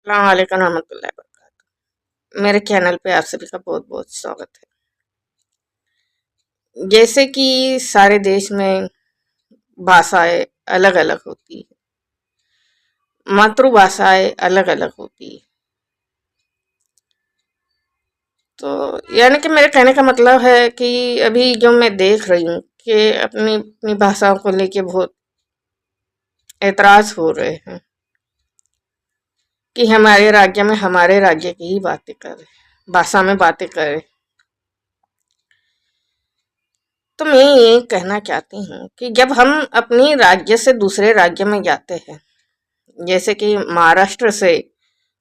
अस्सलाम वालेकुम रहमतुल्लाहि वबरकातुहू। मेरे चैनल पे आप सभी का बहुत बहुत स्वागत है। जैसे कि सारे देश में भाषाएं अलग अलग होती है, मातृभाषाएं अलग अलग होती है। तो यानी कि मेरे कहने का मतलब है कि अभी जो मैं देख रही हूँ कि अपनी अपनी भाषाओं को लेके बहुत एतराज हो रहे हैं कि हमारे राज्य में हमारे राज्य की ही बातें करें, भाषा में बातें करें। तो मैं ये कहना चाहती हूँ कि जब हम अपनी राज्य से दूसरे राज्य में जाते हैं, जैसे कि महाराष्ट्र से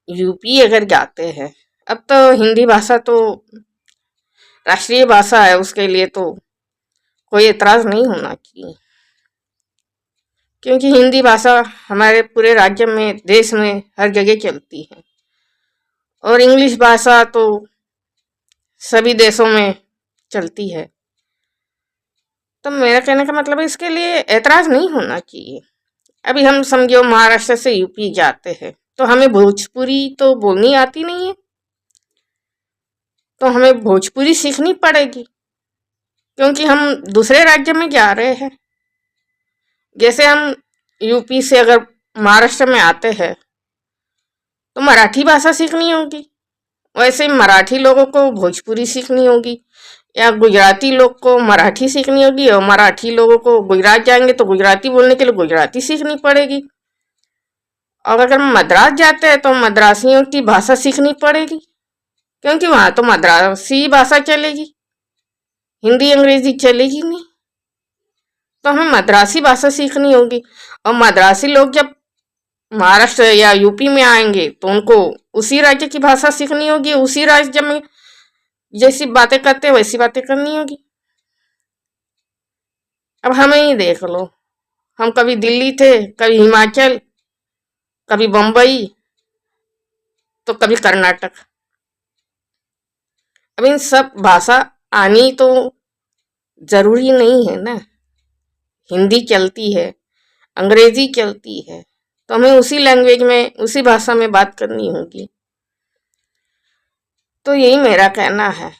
यूपी अगर जाते हैं, अब तो हिंदी भाषा तो राष्ट्रीय भाषा है, उसके लिए तो कोई एतराज नहीं होना चाहिए, क्योंकि हिंदी भाषा हमारे पूरे राज्य में, देश में हर जगह चलती है। और इंग्लिश भाषा तो सभी देशों में चलती है। तो मेरा कहने का मतलब है इसके लिए एतराज नहीं होना चाहिए। अभी हम समझो महाराष्ट्र से यूपी जाते हैं तो हमें भोजपुरी तो बोलनी आती नहीं है, तो हमें भोजपुरी सीखनी पड़ेगी, क्योंकि हम दूसरे राज्य में जा रहे हैं। जैसे हम यूपी से अगर महाराष्ट्र में आते हैं तो मराठी भाषा सीखनी होगी, वैसे मराठी लोगों को भोजपुरी सीखनी होगी, या गुजराती लोग को मराठी सीखनी होगी, और मराठी लोगों को गुजरात जाएंगे तो गुजराती बोलने के लिए गुजराती सीखनी पड़ेगी। और अगर मद्रास जाते हैं तो मद्रासियों की भाषा सीखनी पड़ेगी, क्योंकि वहां तो मद्रासी भाषा चलेगी, हिंदी अंग्रेजी चलेगी नहीं। तो हमें मद्रासी भाषा सीखनी होगी। और मद्रासी लोग जब महाराष्ट्र या यूपी में आएंगे तो उनको उसी राज्य की भाषा सीखनी होगी, उसी राज्य में जैसी बातें करते हैं वैसी बातें करनी होगी। अब हमें ही देख लो, हम कभी दिल्ली थे, कभी हिमाचल, कभी बम्बई, तो कभी कर्नाटक। अब इन सब भाषा आनी तो जरूरी नहीं है ना। हिंदी चलती है, अंग्रेजी चलती है, तो हमें उसी लैंग्वेज में, उसी भाषा में बात करनी होगी। तो यही मेरा कहना है।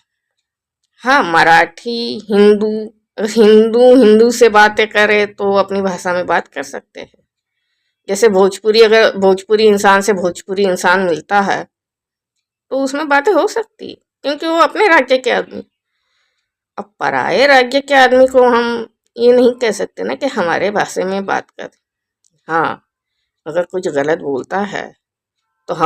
हाँ, मराठी, हिंदू, हिंदू हिंदू से बातें करें तो अपनी भाषा में बात कर सकते हैं। जैसे भोजपुरी, अगर भोजपुरी इंसान से भोजपुरी इंसान मिलता है तो उसमें बातें हो सकती है, क्योंकि वो अपने राज्य के आदमी। अब पराये राज्य के आदमी को हम ये नहीं कह सकते ना कि हमारे भाषा में बात कर। हाँ, अगर कुछ गलत बोलता है